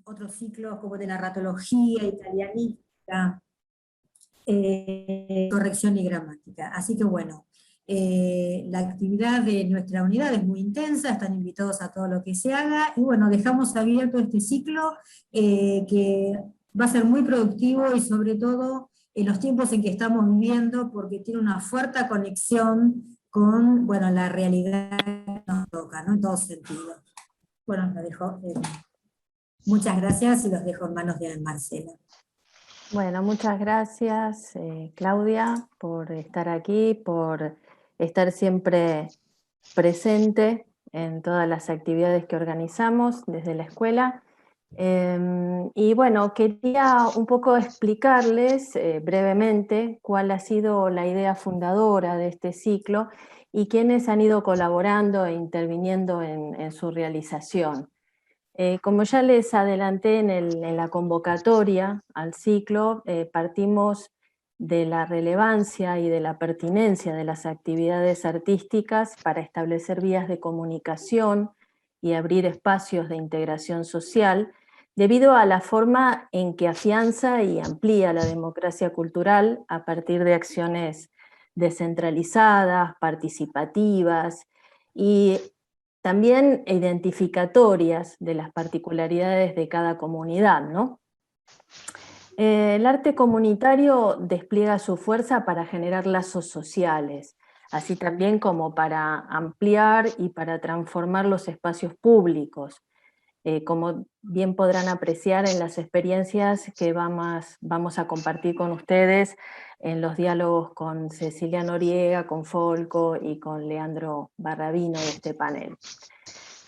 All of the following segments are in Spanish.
otros ciclos como de narratología, italianística, corrección y gramática. Así que bueno, la actividad de nuestra unidad es muy intensa, están invitados a todo lo que se haga, y bueno, dejamos abierto este ciclo que va a ser muy productivo y sobre todo en los tiempos en que estamos viviendo, porque tiene una fuerte conexión con, bueno, la realidad que nos toca, ¿no? En todo sentido. Bueno, lo dejo. Muchas gracias y los dejo en manos de Marcela. Bueno, muchas gracias, Claudia, por estar aquí, por estar siempre presente en todas las actividades que organizamos desde la escuela. Y bueno, quería un poco explicarles brevemente cuál ha sido la idea fundadora de este ciclo y quiénes han ido colaborando e interviniendo en su realización. Como ya les adelanté en la convocatoria al ciclo, partimos de la relevancia y de la pertinencia de las actividades artísticas para establecer vías de comunicación y abrir espacios de integración social, debido a la forma en que afianza y amplía la democracia cultural a partir de acciones descentralizadas, participativas y también identificatorias de las particularidades de cada comunidad, ¿no? El arte comunitario despliega su fuerza para generar lazos sociales, así también como para ampliar y para transformar los espacios públicos, como bien podrán apreciar en las experiencias que vamos a compartir con ustedes en los diálogos con Cecilia Noriega, con Folco y con Leandro Barrabino de este panel.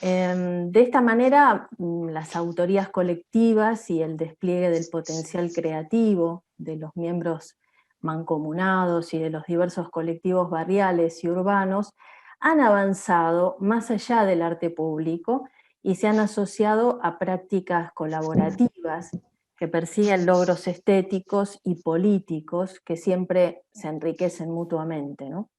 De esta manera, las autorías colectivas y el despliegue del potencial creativo de los miembros mancomunados y de los diversos colectivos barriales y urbanos han avanzado más allá del arte público y se han asociado a prácticas colaborativas que persiguen logros estéticos y políticos que siempre se enriquecen mutuamente, ¿no?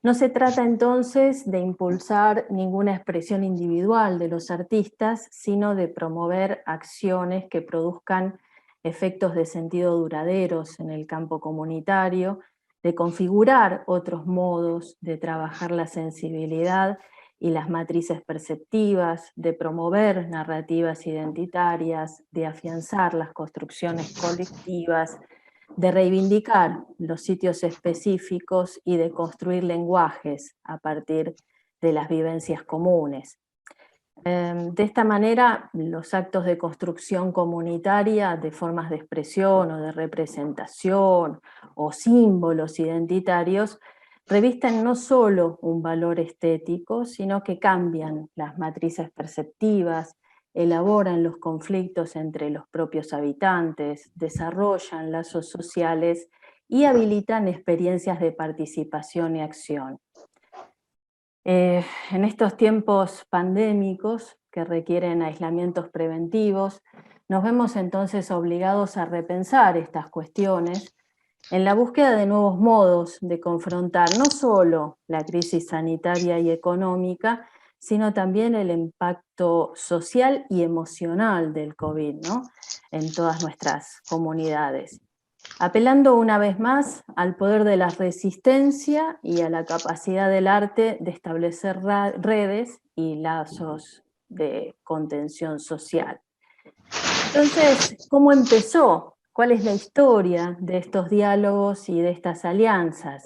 No se trata entonces de impulsar ninguna expresión individual de los artistas, sino de promover acciones que produzcan efectos de sentido duraderos en el campo comunitario, de configurar otros modos de trabajar la sensibilidad y las matrices perceptivas, de promover narrativas identitarias, de afianzar las construcciones colectivas, de reivindicar los sitios específicos y de construir lenguajes a partir de las vivencias comunes. De esta manera, los actos de construcción comunitaria de formas de expresión o de representación o símbolos identitarios revisten no solo un valor estético, sino que cambian las matrices perceptivas, elaboran los conflictos entre los propios habitantes, desarrollan lazos sociales y habilitan experiencias de participación y acción. En estos tiempos pandémicos que requieren aislamientos preventivos, nos vemos entonces obligados a repensar estas cuestiones en la búsqueda de nuevos modos de confrontar no solo la crisis sanitaria y económica, sino también el impacto social y emocional del COVID, ¿no?, en todas nuestras comunidades, apelando una vez más al poder de la resistencia y a la capacidad del arte de establecer redes y lazos de contención social. Entonces, ¿cómo empezó? ¿Cuál es la historia de estos diálogos y de estas alianzas?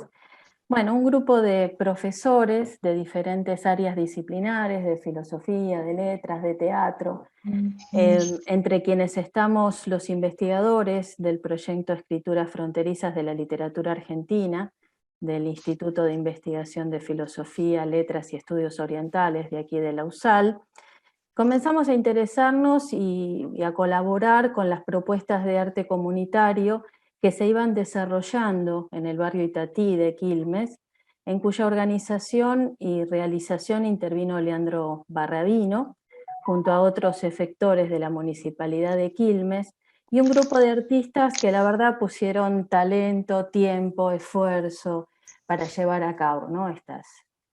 Bueno, un grupo de profesores de diferentes áreas disciplinares, de filosofía, de letras, de teatro, entre quienes estamos los investigadores del proyecto Escrituras Fronterizas de la Literatura Argentina, del Instituto de Investigación de Filosofía, Letras y Estudios Orientales de aquí de la USAL, comenzamos a interesarnos y a colaborar con las propuestas de arte comunitario que se iban desarrollando en el barrio Itatí de Quilmes, en cuya organización y realización intervino Leandro Barrabino, junto a otros efectores de la Municipalidad de Quilmes, y un grupo de artistas que la verdad pusieron talento, tiempo, esfuerzo para llevar a cabo, ¿no?,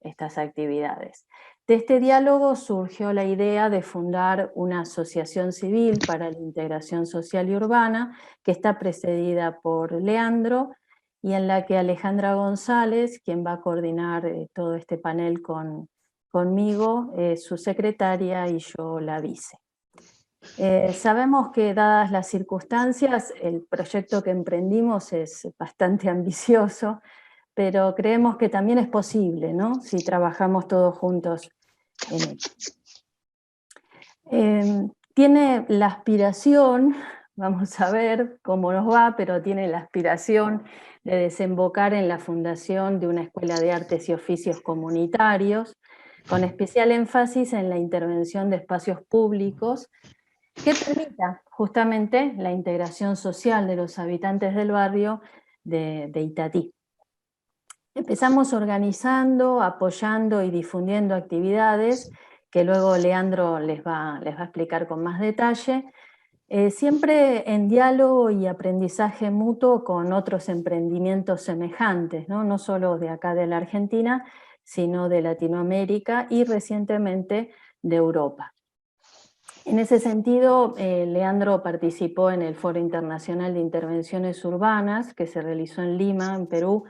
estas actividades. De este diálogo surgió la idea de fundar una asociación civil para la integración social y urbana, que está precedida por Leandro, y en la que Alejandra González, quien va a coordinar todo este panel conmigo, es su secretaria y yo la vice. Sabemos que, dadas las circunstancias, el proyecto que emprendimos es bastante ambicioso, pero creemos que también es posible, ¿no?, si trabajamos todos juntos en ello. Tiene la aspiración, vamos a ver cómo nos va, pero tiene la aspiración de desembocar en la fundación de una escuela de artes y oficios comunitarios, con especial énfasis en la intervención de espacios públicos que permita justamente la integración social de los habitantes del barrio de Itatí. Empezamos organizando, apoyando y difundiendo actividades que luego Leandro les va a explicar con más detalle, siempre en diálogo y aprendizaje mutuo con otros emprendimientos semejantes, ¿no? No solo de acá de la Argentina, sino de Latinoamérica y recientemente de Europa. En ese sentido, Leandro participó en el Foro Internacional de Intervenciones Urbanas, que se realizó en Lima, en Perú,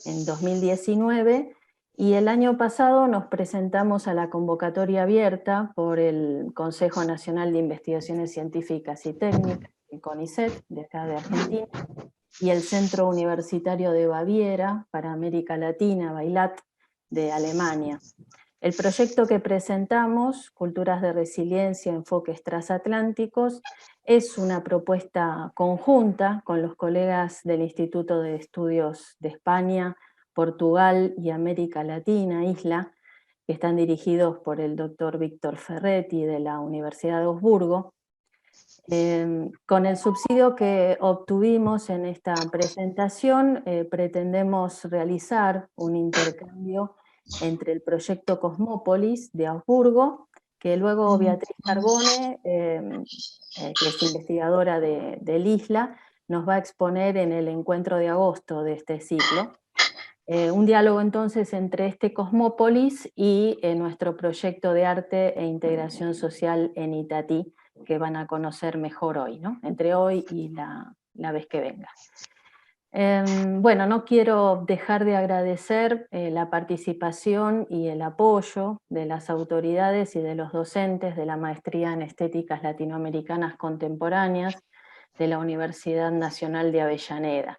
en 2019, y el año pasado nos presentamos a la convocatoria abierta por el Consejo Nacional de Investigaciones Científicas y Técnicas, el CONICET, de acá de Argentina, y el Centro Universitario de Baviera para América Latina, BAILAT, de Alemania. El proyecto que presentamos, Culturas de Resiliencia, Enfoques Transatlánticos, es una propuesta conjunta con los colegas del Instituto de Estudios de España, Portugal y América Latina, ISLA, que están dirigidos por el doctor Víctor Ferretti de la Universidad de Augsburgo. Con el subsidio que obtuvimos en esta presentación, pretendemos realizar un intercambio entre el proyecto Cosmópolis de Augsburgo, que luego Beatriz Carbone, que es investigadora del ISLA, nos va a exponer en el encuentro de agosto de este ciclo. Un diálogo entonces entre este Cosmópolis y nuestro proyecto de arte e integración social en Itatí, que van a conocer mejor hoy, ¿no?, entre hoy y la vez que venga. Bueno, no quiero dejar de agradecer la participación y el apoyo de las autoridades y de los docentes de la Maestría en Estéticas Latinoamericanas Contemporáneas de la Universidad Nacional de Avellaneda.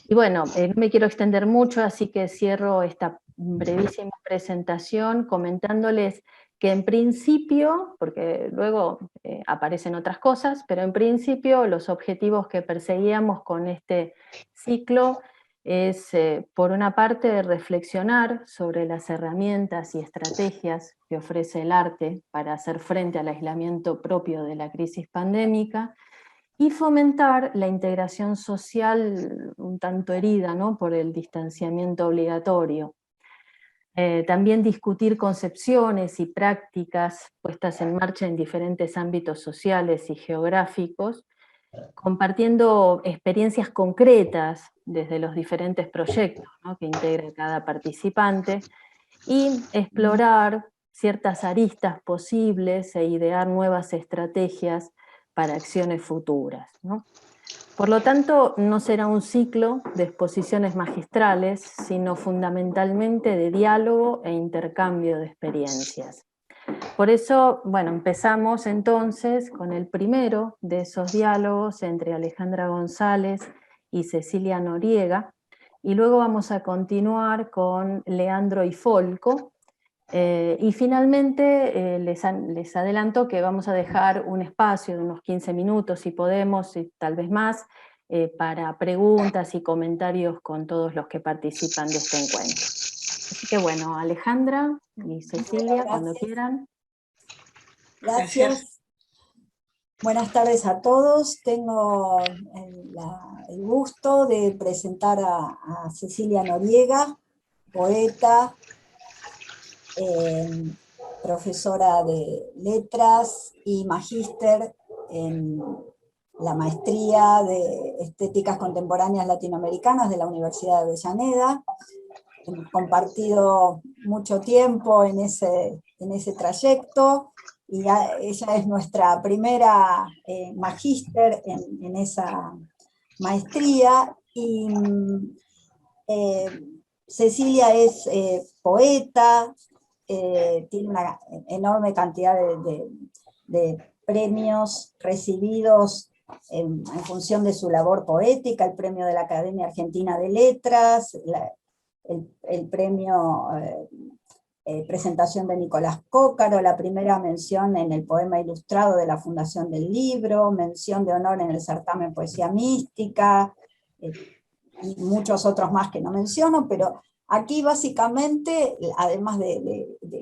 Y bueno, no me quiero extender mucho, así que cierro esta brevísima presentación comentándoles que en principio, porque luego aparecen otras cosas, pero en principio los objetivos que perseguíamos con este ciclo es, por una parte, reflexionar sobre las herramientas y estrategias que ofrece el arte para hacer frente al aislamiento propio de la crisis pandémica, y fomentar la integración social un tanto herida, ¿no?, por el distanciamiento obligatorio. También discutir concepciones y prácticas puestas en marcha en diferentes ámbitos sociales y geográficos, compartiendo experiencias concretas desde los diferentes proyectos, ¿no?, que integra cada participante, y explorar ciertas aristas posibles e idear nuevas estrategias para acciones futuras, ¿no? Por lo tanto, no será un ciclo de exposiciones magistrales, sino fundamentalmente de diálogo e intercambio de experiencias. Por eso, bueno, empezamos entonces con el primero de esos diálogos entre Alejandra González y Cecilia Noriega, y luego vamos a continuar con Leandro y Folco, y finalmente les adelanto que vamos a dejar un espacio de unos 15 minutos, si podemos, y tal vez más, para preguntas y comentarios con todos los que participan de este encuentro. Así que bueno, Alejandra y Cecilia, cuando quieran. Gracias. Buenas tardes a todos. Tengo el gusto de presentar a Cecilia Noriega, poeta, profesora de letras y magíster en la maestría de Estéticas Contemporáneas Latinoamericanas de la Universidad de Avellaneda. compartido mucho tiempo en ese trayecto, y ella es nuestra primera magíster en esa maestría, y Cecilia es poeta, tiene una enorme cantidad de premios recibidos en función de su labor poética, el premio de la Academia Argentina de Letras, el premio presentación de Nicolás Cócaro, la primera mención en el poema ilustrado de la Fundación del Libro, mención de honor en el certamen Poesía Mística, y muchos otros más que no menciono, pero aquí básicamente, además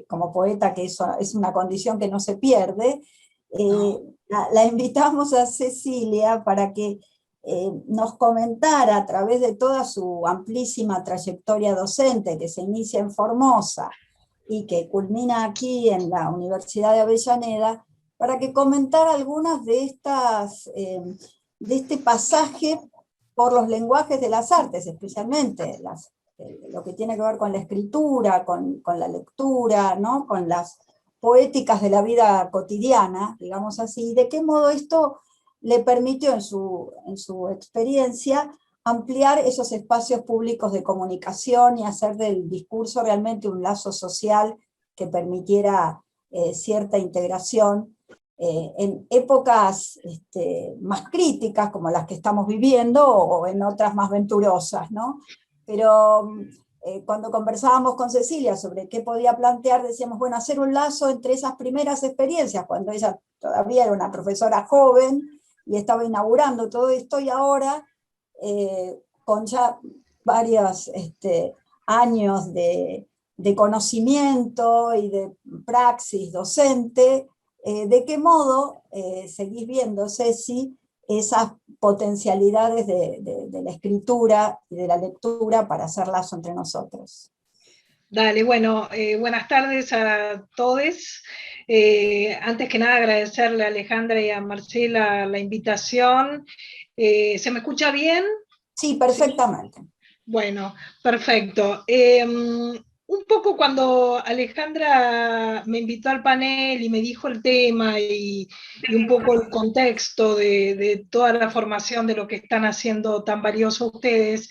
como poeta, que eso es una condición que no se pierde, la invitamos a Cecilia para que nos comentara, a través de toda su amplísima trayectoria docente, que se inicia en Formosa y que culmina aquí en la Universidad de Avellaneda, para que comentara algunas de este pasaje por los lenguajes de las artes, especialmente lo que tiene que ver con la escritura, con la lectura, ¿no? Con las poéticas de la vida cotidiana, digamos así, de qué modo esto le permitió en su experiencia ampliar esos espacios públicos de comunicación y hacer del discurso realmente un lazo social que permitiera cierta integración en épocas más críticas, como las que estamos viviendo, o en otras más venturosas, ¿no? Pero cuando conversábamos con Cecilia sobre qué podía plantear, decíamos, bueno, hacer un lazo entre esas primeras experiencias, cuando ella todavía era una profesora joven y estaba inaugurando todo esto, y ahora, con ya varios años de conocimiento y de praxis docente, ¿de qué modo seguís viendo, Ceci, esas potencialidades de la escritura y de la lectura para hacer lazo entre nosotros? Dale, bueno, buenas tardes a todos. Antes que nada agradecerle a Alejandra y a Marcela la invitación. ¿Se me escucha bien? Sí, perfectamente. ¿Sí? Bueno, perfecto. Un poco cuando Alejandra me invitó al panel y me dijo el tema y un poco el contexto de toda la formación de lo que están haciendo tan valioso ustedes,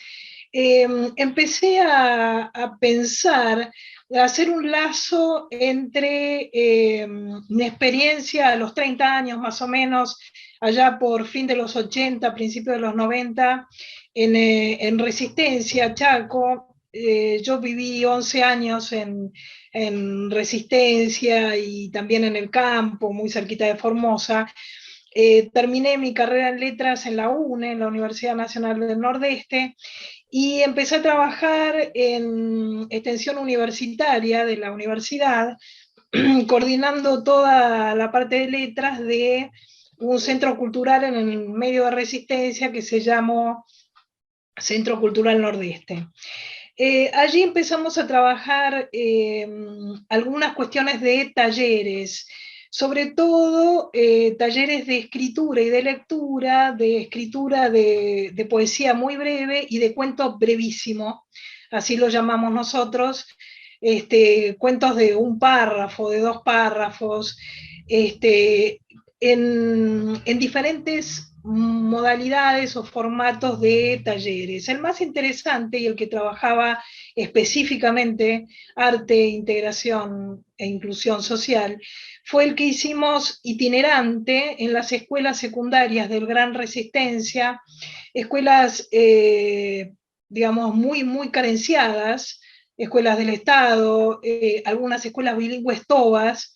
empecé a pensar, a hacer un lazo entre mi experiencia a los 30 años más o menos, allá por fin de los 80, principios de los 90, en Resistencia, Chaco. Yo viví 11 años en Resistencia y también en el campo, muy cerquita de Formosa. Terminé mi carrera en letras en la UNE, en la Universidad Nacional del Nordeste, y empecé a trabajar en extensión universitaria de la universidad, coordinando toda la parte de letras de un centro cultural en el medio de Resistencia que se llamó Centro Cultural Nordeste. Allí empezamos a trabajar algunas cuestiones de talleres, sobre todo talleres de escritura y de lectura, de escritura de poesía muy breve y de cuento brevísimo, así lo llamamos nosotros, cuentos de un párrafo, de 2 párrafos, en diferentes modalidades o formatos de talleres. El más interesante y el que trabajaba específicamente arte, integración e inclusión social fue el que hicimos itinerante en las escuelas secundarias del Gran Resistencia, escuelas, digamos, muy, muy carenciadas, escuelas del Estado, algunas escuelas bilingües tobas,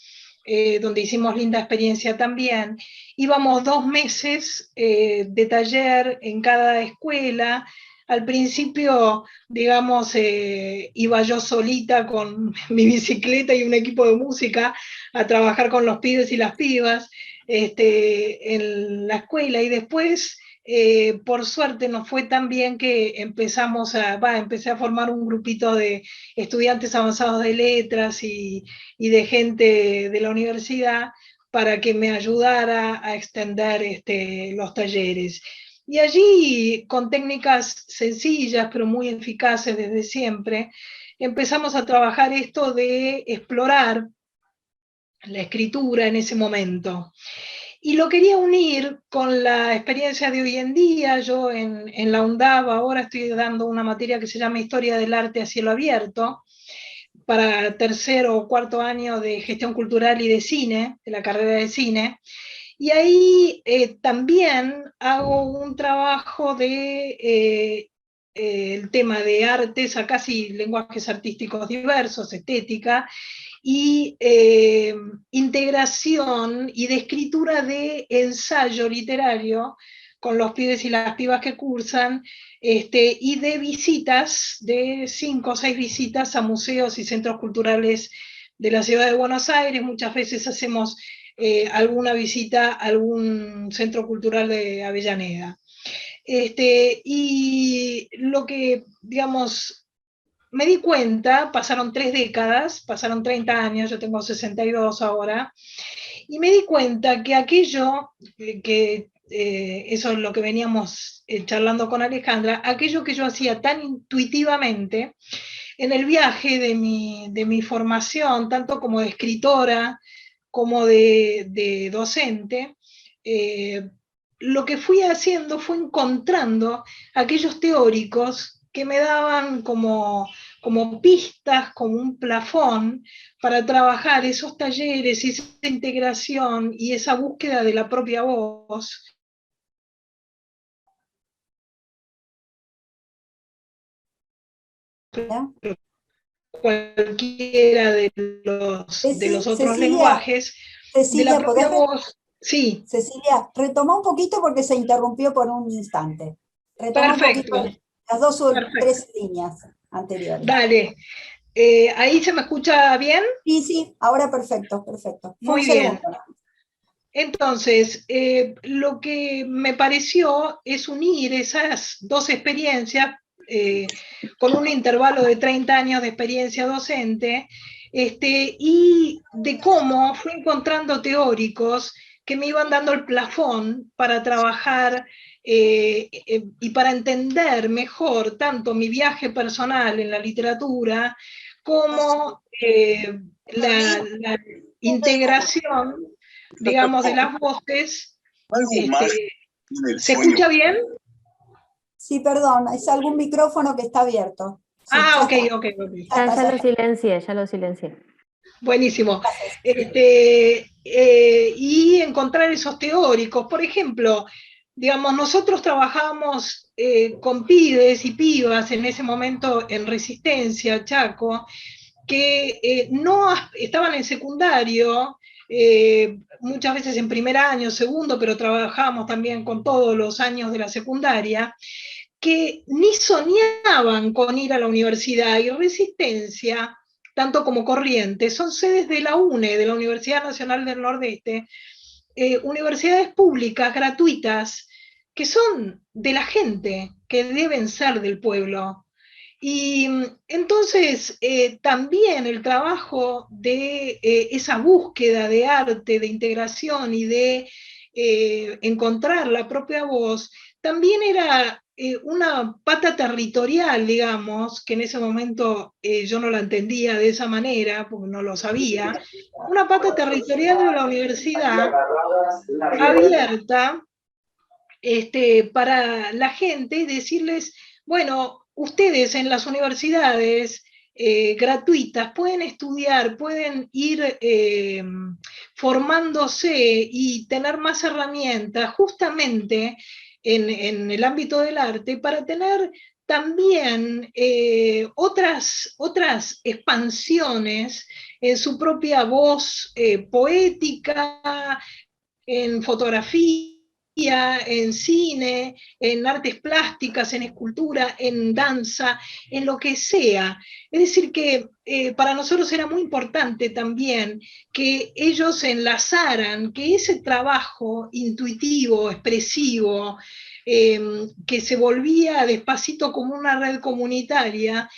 donde hicimos linda experiencia también. Íbamos 2 meses de taller en cada escuela. Al principio, digamos, iba yo solita con mi bicicleta y un equipo de música a trabajar con los pibes y las pibas en la escuela, y después, por suerte, nos fue tan bien que empecé a formar un grupito de estudiantes avanzados de letras y de gente de la universidad para que me ayudara a extender los talleres. Y allí, con técnicas sencillas pero muy eficaces desde siempre, empezamos a trabajar esto de explorar la escritura en ese momento. Y lo quería unir con la experiencia de hoy en día. Yo en la UNDAV ahora estoy dando una materia que se llama Historia del Arte a Cielo Abierto, para tercero o cuarto año de Gestión Cultural y de Cine, de la carrera de Cine. Y ahí también hago un trabajo de el tema de artes, a casi lenguajes artísticos diversos, estética, y integración y de escritura de ensayo literario con los pibes y las pibas que cursan, y de visitas, de 5 o 6 visitas a museos y centros culturales de la ciudad de Buenos Aires. Muchas veces hacemos alguna visita a algún centro cultural de Avellaneda. Y lo que, digamos, me di cuenta, pasaron 3 décadas, pasaron 30 años, yo tengo 62 ahora, y me di cuenta que aquello que eso es lo que veníamos charlando con Alejandra, aquello que yo hacía tan intuitivamente en el viaje de mi formación, tanto como de escritora como de docente, lo que fui haciendo fue encontrando aquellos teóricos que me daban como pistas, como un plafón para trabajar esos talleres y esa integración y esa búsqueda de la propia voz. ¿Ya? Cualquiera de los otros lenguajes, de la propia voz. Sí. Cecilia, retoma un poquito porque se interrumpió por un instante. Retoma Perfecto. un poquito las 2 o 3 líneas anteriores. Dale. ¿Ahí se me escucha bien? Sí, sí, ahora perfecto, perfecto. Muy bien. Entonces, lo que me pareció es unir esas dos experiencias con un intervalo de 30 años de experiencia docente, y de cómo fui encontrando teóricos que me iban dando el plafón para trabajar y para entender mejor tanto mi viaje personal en la literatura como la integración, digamos, de las voces. ¿Se escucha bien? Sí, perdón, es algún micrófono que está abierto. Sí, ok. Ya lo silencié. Buenísimo. Y encontrar esos teóricos. Por ejemplo, digamos, nosotros trabajamos con pibes y pibas en ese momento en Resistencia, Chaco, que no estaban en secundario, muchas veces en primer año, segundo, pero trabajamos también con todos los años de la secundaria, que ni soñaban con ir a la universidad. Y Resistencia, tanto como Corrientes, son sedes de la UNE, de la Universidad Nacional del Nordeste, universidades públicas, gratuitas, que son de la gente, que deben ser del pueblo. Y entonces también el trabajo de esa búsqueda de arte, de integración y de encontrar la propia voz, también era una pata territorial, digamos, que en ese momento yo no la entendía de esa manera, porque no lo sabía, una pata territorial de la universidad abierta para la gente y decirles, bueno, ustedes en las universidades gratuitas pueden estudiar, pueden ir formándose y tener más herramientas justamente en el ámbito del arte para tener también otras expansiones en su propia voz poética, en fotografía, en cine, en artes plásticas, en escultura, en danza, en lo que sea. Es decir, que para nosotros era muy importante también que ellos enlazaran, que ese trabajo intuitivo, expresivo, que se volvía despacito como una red comunitaria,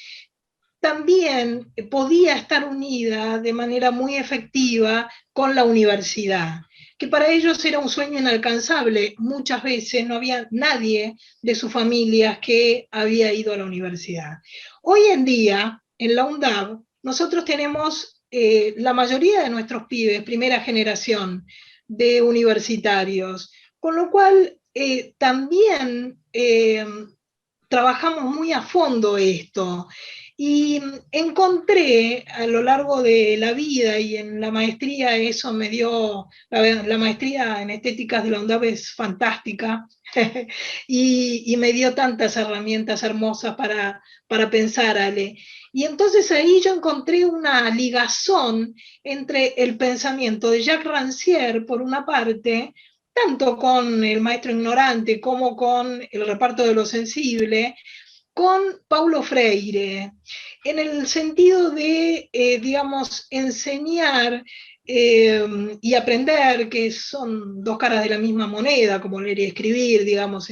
también podía estar unida de manera muy efectiva con la universidad, que para ellos era un sueño inalcanzable. Muchas veces no había nadie de sus familias que había ido a la universidad. Hoy en día, en la UNDAB, nosotros tenemos la mayoría de nuestros pibes, primera generación de universitarios, con lo cual también trabajamos muy a fondo esto. Y encontré a lo largo de la vida y en la maestría, eso me dio, la maestría en estéticas de la UNDAB es fantástica, y me dio tantas herramientas hermosas para pensar, Ale. Y entonces ahí yo encontré una ligazón entre el pensamiento de Jacques Rancière, por una parte, tanto con El maestro ignorante como con El reparto de lo sensible, con Paulo Freire, en el sentido de, digamos, enseñar y aprender, que son dos caras de la misma moneda, como leer y escribir, digamos,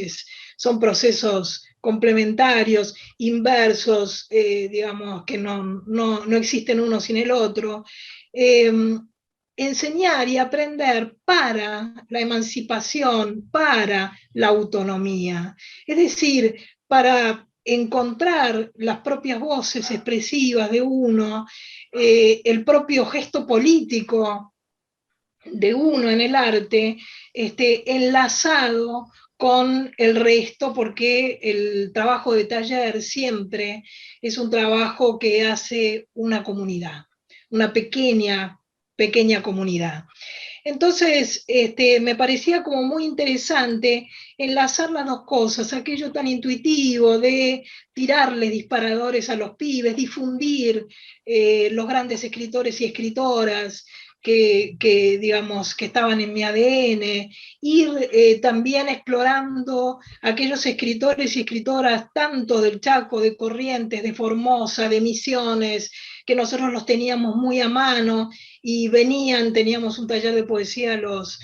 son procesos complementarios, inversos, digamos, que no existen uno sin el otro. Eh, Enseñar y aprender para la emancipación, para la autonomía. Es decir, para encontrar las propias voces expresivas de uno, el propio gesto político de uno en el arte, enlazado con el resto, porque el trabajo de taller siempre es un trabajo que hace una comunidad, una pequeña comunidad. Entonces, me parecía como muy interesante enlazar las dos cosas, aquello tan intuitivo de tirarle disparadores a los pibes, difundir los grandes escritores y escritoras digamos, que estaban en mi ADN, ir también explorando aquellos escritores y escritoras, tanto del Chaco, de Corrientes, de Formosa, de Misiones, que nosotros los teníamos muy a mano, y teníamos un taller de poesía los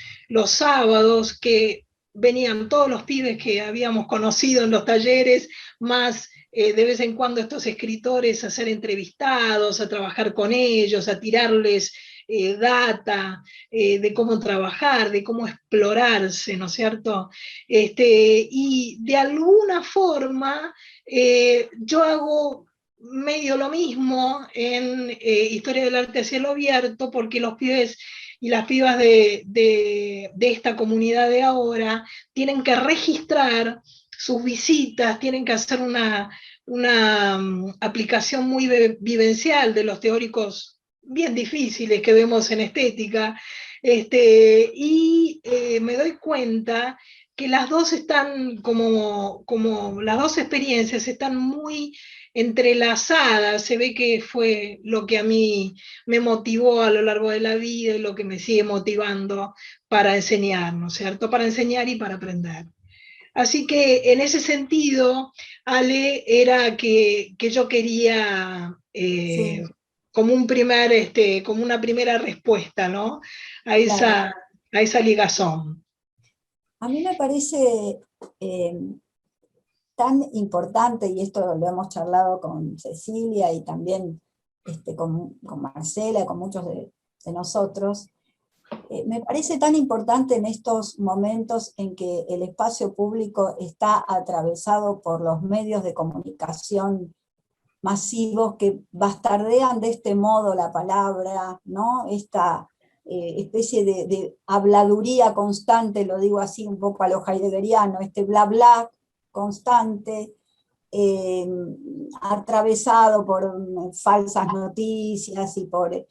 sábados, que venían todos los pibes que habíamos conocido en los talleres, más de vez en cuando estos escritores a ser entrevistados, a trabajar con ellos, a tirarles data de cómo trabajar, de cómo explorarse, ¿no es cierto? Y de alguna forma yo hago medio lo mismo en Historia del Arte a Cielo Abierto, porque los pibes y las pibas de esta comunidad de ahora tienen que registrar sus visitas, tienen que hacer una aplicación muy vivencial de los teóricos bien difíciles que vemos en estética, y me doy cuenta que las dos están como las dos experiencias están muy entrelazadas. Se ve que fue lo que a mí me motivó a lo largo de la vida y lo que me sigue motivando para enseñar, ¿no es cierto? Para enseñar y para aprender. Así que en ese sentido, Ale, era que yo quería Sí, como como una primera respuesta, ¿no? A claro. esa ligazón. A mí me parece tan importante, y esto lo hemos charlado con Cecilia y también con Marcela, con muchos de nosotros, me parece tan importante en estos momentos en que el espacio público está atravesado por los medios de comunicación masivos que bastardean de este modo la palabra, ¿no? Esta especie de habladuría constante, lo digo así un poco a lo heideggeriano, este bla bla constante, atravesado por falsas noticias y por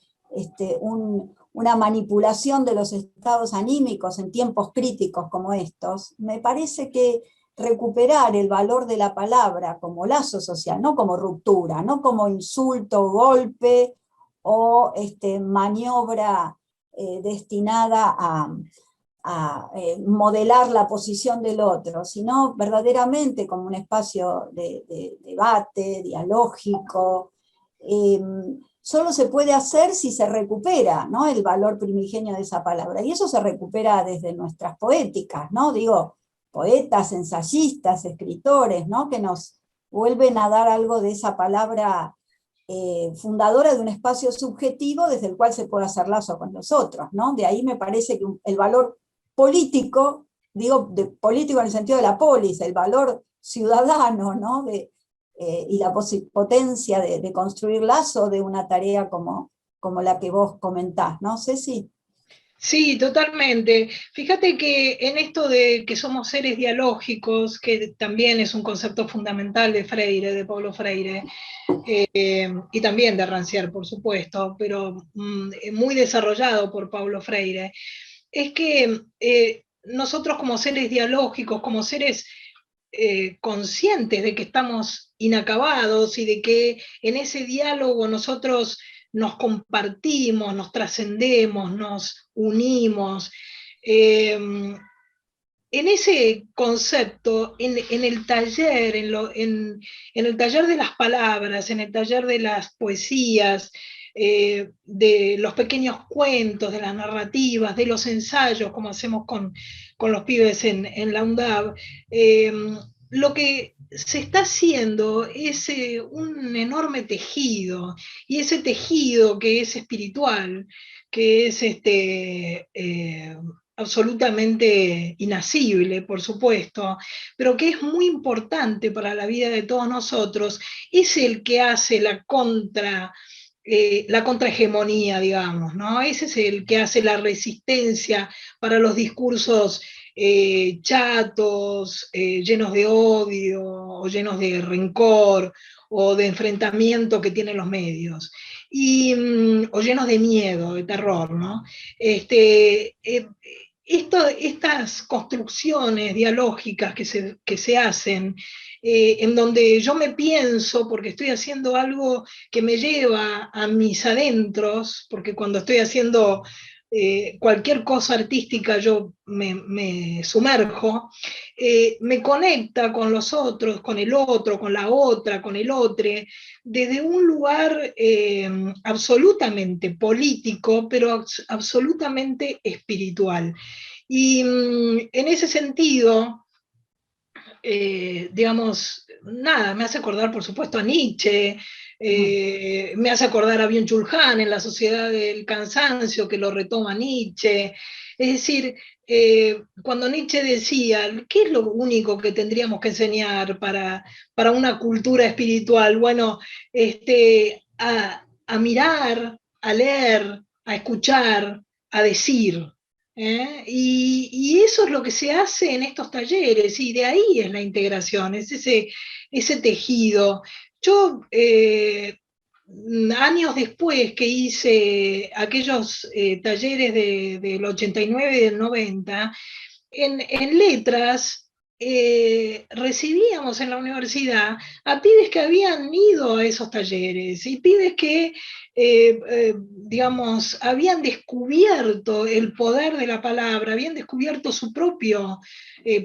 una manipulación de los estados anímicos en tiempos críticos como estos. Me parece que recuperar el valor de la palabra como lazo social, no como ruptura, no como insulto, golpe o maniobra destinada a modelar la posición del otro, sino verdaderamente como un espacio de debate, dialógico. Solo se puede hacer si se recupera, ¿no?, el valor primigenio de esa palabra, y eso se recupera desde nuestras poéticas, ¿no? Digo, poetas, ensayistas, escritores, ¿no?, que nos vuelven a dar algo de esa palabra fundadora de un espacio subjetivo desde el cual se puede hacer lazo con los otros, ¿no? De ahí me parece que el valor político, digo, político en el sentido de la polis, el valor ciudadano, ¿no?, de y la potencia de construir lazo de una tarea como la que vos comentás, ¿no, Ceci? Sí, totalmente. Fíjate que en esto de que somos seres dialógicos, que también es un concepto fundamental de Freire, de Paulo Freire, y también de Rancière, por supuesto, pero muy desarrollado por Paulo Freire, es que nosotros como seres dialógicos, como seres conscientes de que estamos inacabados y de que en ese diálogo nosotros nos compartimos, nos trascendemos, nos unimos. En ese concepto, en el taller, en el taller de las palabras, en el taller de las poesías, de los pequeños cuentos, de las narrativas, de los ensayos, como hacemos con los pibes en la UNDAV, lo que se está haciendo es un enorme tejido, y ese tejido que es espiritual, que es absolutamente inasible, por supuesto, pero que es muy importante para la vida de todos nosotros, es el que hace la contrahegemonía, digamos, ¿no? Ese es el que hace la resistencia para los discursos chatos, llenos de odio, o llenos de rencor, o de enfrentamiento que tienen los medios, o llenos de miedo, de terror, ¿no? Estas construcciones dialógicas que se hacen, en donde yo me pienso, porque estoy haciendo algo que me lleva a mis adentros, porque cuando estoy haciendo cualquier cosa artística yo me sumerjo, me conecta con los otros, con el otro, con la otra, con el otro, desde un lugar absolutamente político, pero absolutamente espiritual. Y en ese sentido, digamos, nada, me hace acordar, por supuesto, a Nietzsche, me hace acordar a Byung-Chul Han en La Sociedad del Cansancio, que lo retoma Nietzsche. Es decir, cuando Nietzsche decía, ¿qué es lo único que tendríamos que enseñar para una cultura espiritual? Bueno, a mirar, a leer, a escuchar, a decir. Y eso es lo que se hace en estos talleres, y de ahí es la integración, es ese tejido. Yo, años después que hice aquellos talleres del 89 y del 90, en letras recibíamos en la universidad a pibes que habían ido a esos talleres, y pibes que, digamos, habían descubierto el poder de la palabra, habían descubierto su propio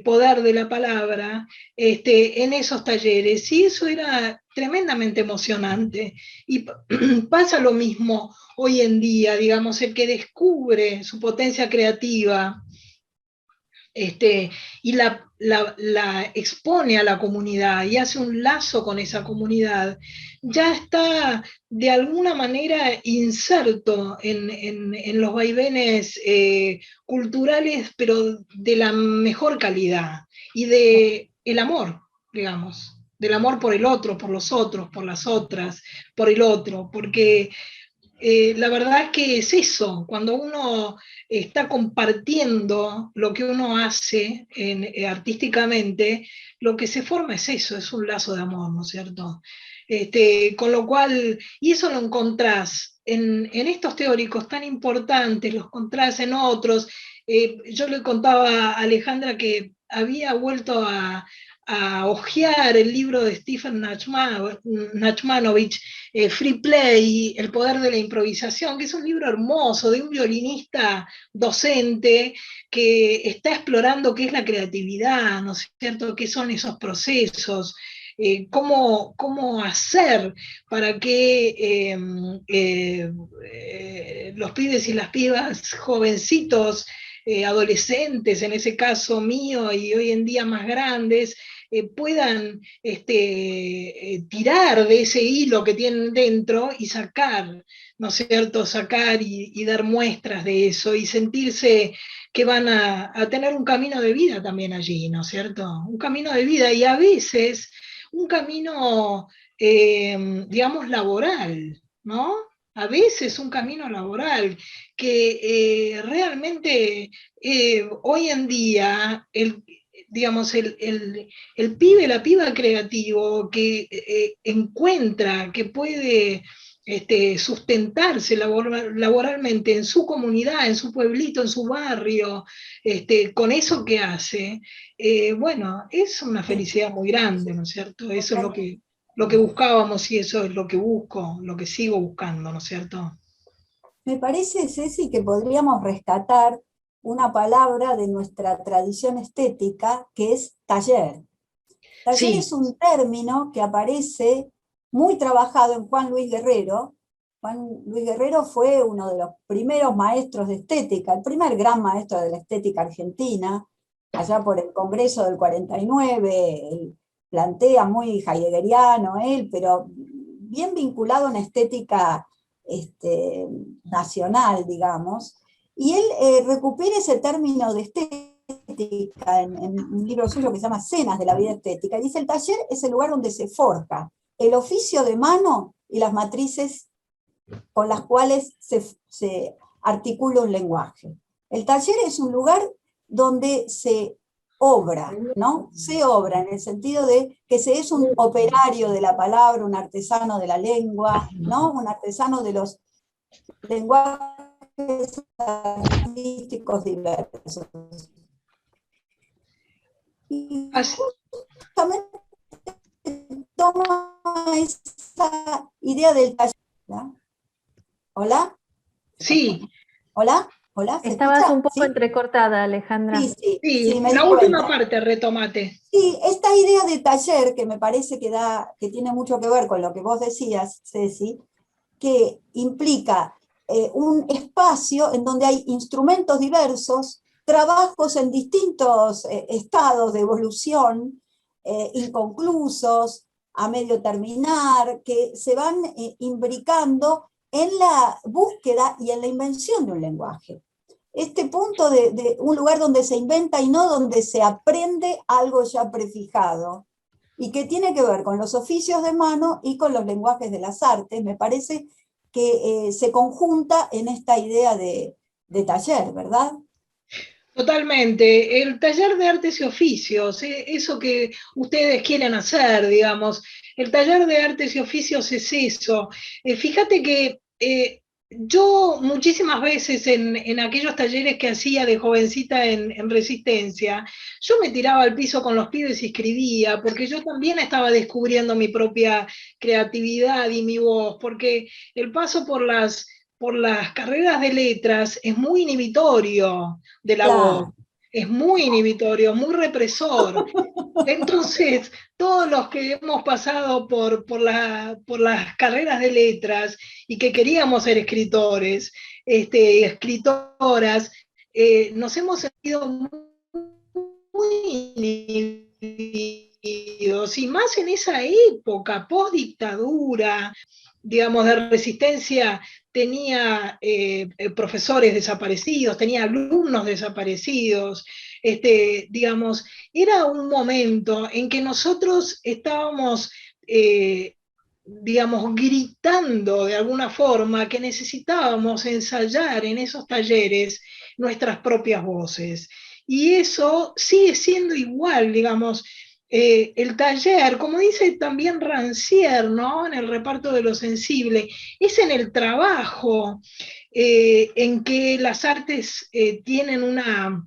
poder de la palabra en esos talleres, y eso era tremendamente emocionante. Y pasa lo mismo hoy en día, digamos, el que descubre su potencia creativa, y la expone a la comunidad y hace un lazo con esa comunidad, ya está de alguna manera inserto en los vaivenes culturales, pero de la mejor calidad, y del amor, digamos, del amor por el otro, por los otros, por las otras, por el otro, porque la verdad es que es eso, cuando uno está compartiendo lo que uno hace artísticamente, lo que se forma es eso, es un lazo de amor, ¿no es cierto? Con lo cual, y eso lo encontrás en estos teóricos tan importantes, los encontrás en otros. Yo le contaba a Alejandra que había vuelto a hojear el libro de Stephen Nachmanovich, Free Play, El poder de la improvisación, que es un libro hermoso de un violinista docente que está explorando qué es la creatividad, ¿no es cierto?, qué son esos procesos, cómo hacer para que los pibes y las pibas jovencitos, adolescentes, en ese caso mío, y hoy en día más grandes, puedan tirar de ese hilo que tienen dentro y sacar, ¿no es cierto?, sacar y dar muestras de eso, y sentirse que van a tener un camino de vida también allí, ¿no es cierto? Un camino de vida, y a veces un camino, digamos, laboral, ¿no? A veces un camino laboral que realmente hoy en día digamos, el pibe, la piba creativo que encuentra que puede sustentarse laboralmente en su comunidad, en su pueblito, en su barrio, con eso que hace, bueno, es una felicidad muy grande, ¿no es cierto? Eso es lo que buscábamos y eso es lo que busco, lo que sigo buscando, ¿no es cierto? Me parece, Ceci, que podríamos rescatar una palabra de nuestra tradición estética que es taller. Taller Sí, es un término que aparece muy trabajado en Juan Luis Guerrero. Juan Luis Guerrero fue uno de los primeros maestros de estética, el primer gran maestro de la estética argentina, allá por el Congreso del 49, él plantea muy heideggeriano él, pero bien vinculado a una estética nacional, digamos, y él recupera ese término de estética en un libro suyo que se llama Cenas de la vida estética, y dice: el taller es el lugar donde se forja el oficio de mano y las matrices con las cuales se articula un lenguaje. El taller es un lugar donde se obra, ¿no? Se obra en el sentido de que se es un operario de la palabra, un artesano de la lengua, ¿no? Un artesano de los lenguajes artísticos diversos. Y así, justamente toma esa idea del taller. ¿No? ¿Hola? sí, ¿Hola? ¿Hola? ¿Se Estabas escucha? un poco ¿Sí? entrecortada, Alejandra. Sí, sí, sí, sí, me di la última cuenta. parte retomate. Sí, esta idea de taller que me parece que tiene mucho que ver con lo que vos decías, Ceci, que implica un espacio en donde hay instrumentos diversos, trabajos en distintos estados de evolución, inconclusos, a medio terminar, que se van imbricando en la búsqueda y en la invención de un lenguaje. Este punto de un lugar donde se inventa y no donde se aprende algo ya prefijado, y que tiene que ver con los oficios de mano y con los lenguajes de las artes, me parece que se conjunta en esta idea de taller, ¿verdad? Totalmente. El taller de artes y oficios, eso que ustedes quieren hacer, digamos, el taller de artes y oficios es eso. Fíjate que yo muchísimas veces en aquellos talleres que hacía de jovencita en Resistencia, yo me tiraba al piso con los pibes y escribía, porque yo también estaba descubriendo mi propia creatividad y mi voz, porque el paso por las carreras de letras es muy inhibitorio de la voz, Claro. es muy inhibitorio, muy represor. Entonces, todos los que hemos pasado por las carreras de letras y que queríamos ser escritores, escritoras, nos hemos sentido muy inhibidos, y más en esa época, post dictadura, digamos, de resistencia, tenía profesores desaparecidos, tenía alumnos desaparecidos, digamos, era un momento en que nosotros estábamos, digamos, gritando de alguna forma que necesitábamos ensayar en esos talleres nuestras propias voces. Y eso sigue siendo igual, digamos, el taller, como dice también Rancière, ¿no? En el reparto de lo sensible, es en el trabajo en que las artes tienen una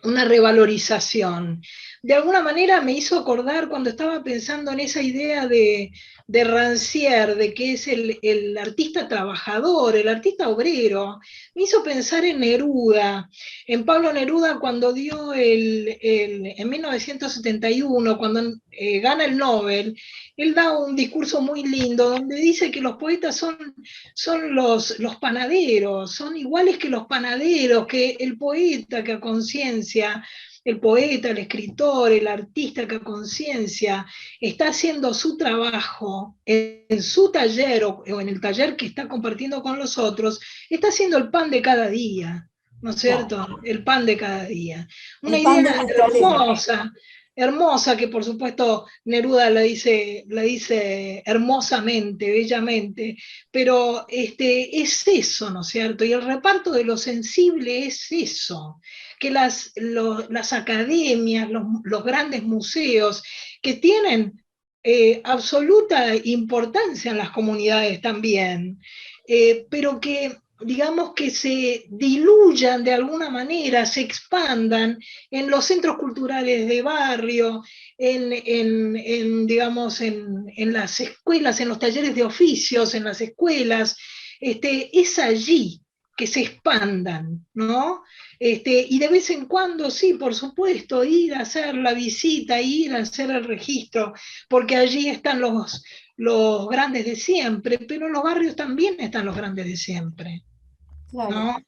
revalorización. De alguna manera me hizo acordar cuando estaba pensando en esa idea de Rancière, de que es el artista trabajador, el artista obrero, me hizo pensar en Neruda, en Pablo Neruda cuando dio en 1971, cuando gana el Nobel, él da un discurso muy lindo donde dice que los poetas son los panaderos, son iguales que los panaderos, que el poeta que a conciencia, el poeta, el escritor, el artista que a conciencia está haciendo su trabajo en su taller o en el taller que está compartiendo con los otros, está haciendo el pan de cada día, ¿no es Claro. cierto? El pan de cada día. Una El pan de idea nuestra lengua. hermosa. hermosa, que por supuesto Neruda la dice hermosamente, bellamente, pero es eso, ¿no es cierto? Y el reparto de lo sensible es eso, que las academias, los grandes museos, que tienen absoluta importancia en las comunidades también, pero que digamos que se diluyan de alguna manera, se expandan en los centros culturales de barrio, digamos, en las escuelas, en los talleres de oficios, en las escuelas, es allí que se expandan, ¿no? Y de vez en cuando, sí, por supuesto, ir a hacer la visita, ir a hacer el registro, porque allí están los grandes de siempre, pero en los barrios también están los grandes de siempre, Claro. ¿no?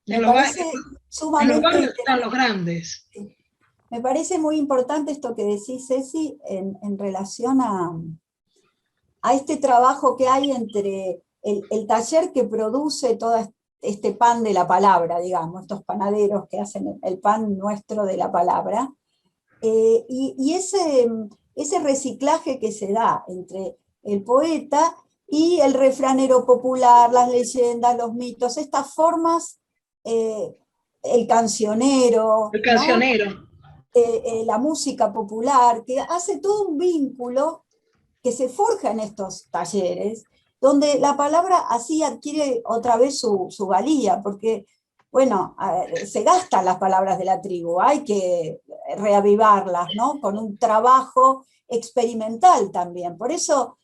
Me parece En los sumamente barrios están los grandes. Me parece muy importante esto que decís, Ceci, en relación a este trabajo que hay entre el taller que produce todo este pan de la palabra, digamos, estos panaderos que hacen el pan nuestro de la palabra, y ese reciclaje que se da entre el poeta y el refranero popular, las leyendas, los mitos, estas formas, el cancionero, El ¿no? cancionero. La música popular, que hace todo un vínculo que se forja en estos talleres, donde la palabra así adquiere otra vez su valía, porque, bueno, se gastan las palabras de la tribu, hay que reavivarlas, ¿no? Con un trabajo experimental también. Por eso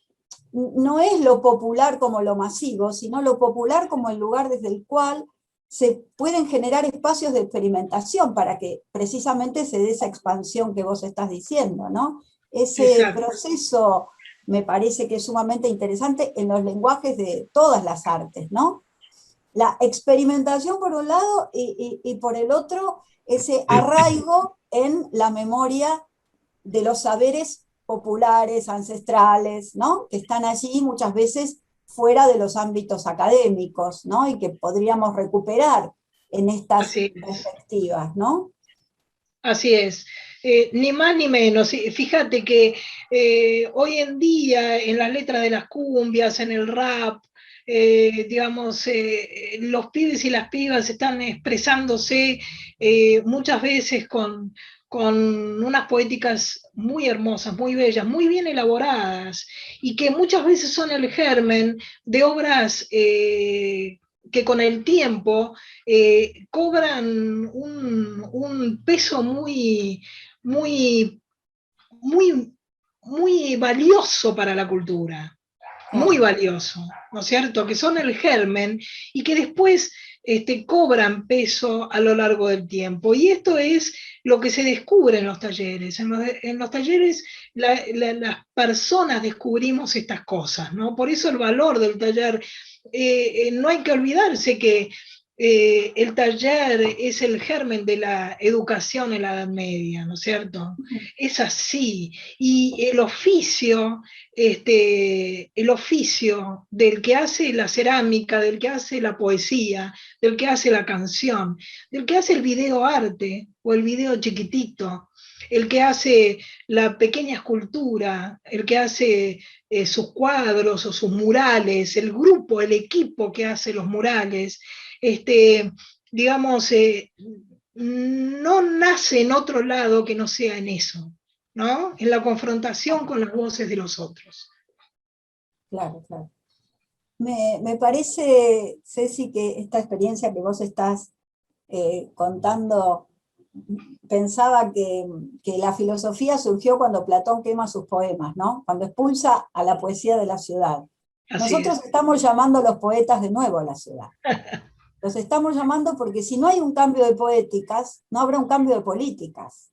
no es lo popular como lo masivo, sino lo popular como el lugar desde el cual se pueden generar espacios de experimentación para que precisamente se dé esa expansión que vos estás diciendo, ¿no? Ese Exacto. proceso me parece que es sumamente interesante en los lenguajes de todas las artes, ¿no? La experimentación por un lado y por el otro ese arraigo en la memoria de los saberes populares, ancestrales, ¿no? Que están allí muchas veces fuera de los ámbitos académicos, ¿no? Y que podríamos recuperar en estas perspectivas, ¿no? Así es. Ni más ni menos. Fíjate que hoy en día en las letras de las cumbias, en el rap, digamos, los pibes y las pibas están expresándose muchas veces con unas poéticas muy hermosas, muy bellas, muy bien elaboradas, y que muchas veces son el germen de obras que con el tiempo cobran un peso muy, muy, muy, muy valioso para la cultura, muy valioso, ¿no es cierto? Que son el germen y que después cobran peso a lo largo del tiempo. Y esto es lo que se descubre en los talleres. En los talleres las personas descubrimos estas cosas, ¿no? Por eso el valor del taller. No hay que olvidarse que el taller es el germen de la educación en la Edad Media, ¿no es cierto? Es así. Y el oficio del que hace la cerámica, del que hace la poesía, del que hace la canción, del que hace el video arte o el video chiquitito, el que hace la pequeña escultura, el que hace sus cuadros o sus murales, el grupo, el equipo que hace los murales, digamos, no nace en otro lado que no sea en eso, ¿no? En la confrontación con las voces de los otros. Claro, claro. Me parece, Ceci, que esta experiencia que vos estás contando, pensaba que la filosofía surgió cuando Platón quema sus poemas, ¿no? Cuando expulsa a la poesía de la ciudad. Así Nosotros es. estamos llamando a los poetas de nuevo a la ciudad. Los estamos llamando porque si no hay un cambio de poéticas, no habrá un cambio de políticas.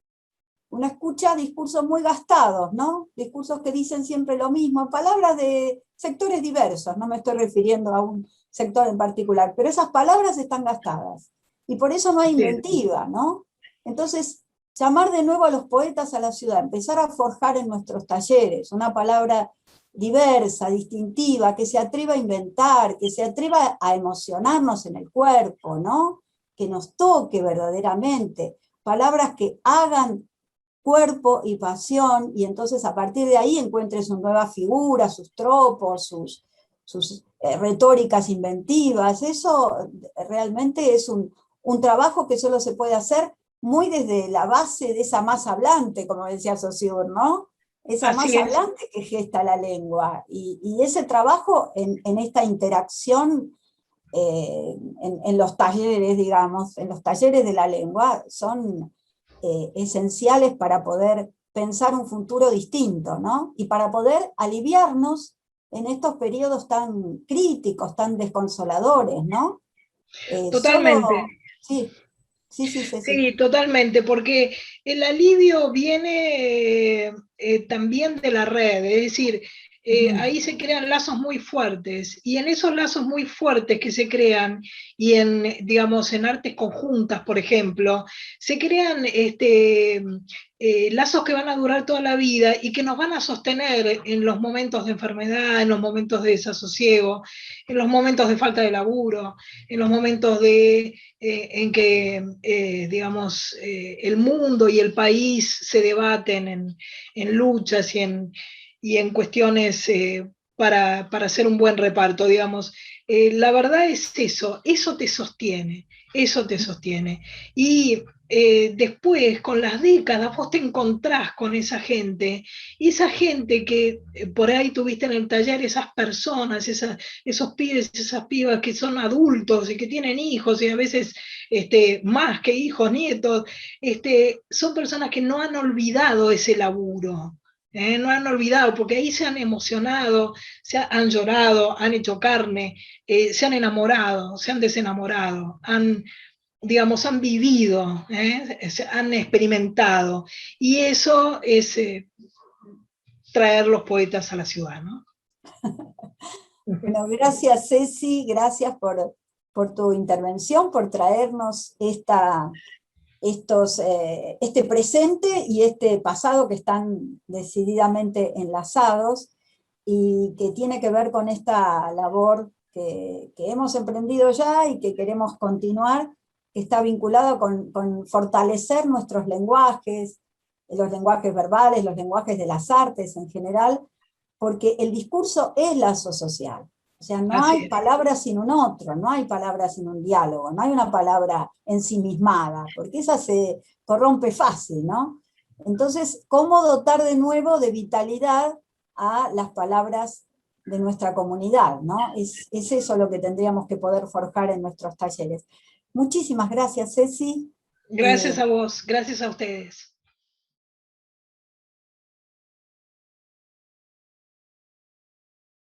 Uno escucha discursos muy gastados, ¿no? Discursos que dicen siempre lo mismo, palabras de sectores diversos, no me estoy refiriendo a un sector en particular, pero esas palabras están gastadas. Y por eso no hay inventiva, ¿no? Entonces, llamar de nuevo a los poetas a la ciudad, empezar a forjar en nuestros talleres una palabra diversa, distintiva, que se atreva a inventar, que se atreva a emocionarnos en el cuerpo, ¿no? Que nos toque verdaderamente, palabras que hagan cuerpo y pasión, y entonces a partir de ahí encuentre sus nuevas figuras, sus tropos, sus retóricas inventivas. Eso realmente es un trabajo que solo se puede hacer muy desde la base de esa masa hablante, como decía Saussure, ¿no? Esa masa hablante que gesta la lengua. Y ese trabajo en esta interacción en los talleres, digamos, en los talleres de la lengua, son esenciales para poder pensar un futuro distinto, ¿no? Y para poder aliviarnos en estos periodos tan críticos, tan desconsoladores, ¿no? Totalmente. Sí. Sí, totalmente, porque el alivio viene también de la red, es decir, ahí se crean lazos muy fuertes, y en esos lazos muy fuertes que se crean, y digamos, en artes conjuntas, por ejemplo, se crean lazos que van a durar toda la vida y que nos van a sostener en los momentos de enfermedad, en los momentos de desasosiego, en los momentos de falta de laburo, en los momentos en que, digamos, el mundo y el país se debaten en luchas y en cuestiones para hacer un buen reparto, digamos. La verdad es eso te sostiene, eso te sostiene. Y después, con las décadas, vos te encontrás con esa gente, y esa gente que por ahí tuviste en el taller, esas personas, esos pibes, esas pibas que son adultos y que tienen hijos, y a veces más que hijos, nietos, son personas que no han olvidado ese laburo. No han olvidado, porque ahí se han emocionado, han llorado, han hecho carne, se han enamorado, se han desenamorado, digamos, han vivido, han experimentado, y eso es traer los poetas a la ciudad, ¿no? Bueno, gracias Ceci, gracias por tu intervención, por traernos este presente y este pasado que están decididamente enlazados, y que tiene que ver con esta labor que hemos emprendido ya y que queremos continuar, que está vinculada con fortalecer nuestros lenguajes, los lenguajes verbales, los lenguajes de las artes en general, porque el discurso es lazo social. O sea, no hay palabra sin un otro, no hay palabra sin un diálogo, no hay una palabra ensimismada, porque esa se corrompe fácil, ¿no? Entonces, ¿cómo dotar de nuevo de vitalidad a las palabras de nuestra comunidad, ¿no? Es eso lo que tendríamos que poder forjar en nuestros talleres. Muchísimas gracias, Ceci. Gracias a vos, gracias a ustedes.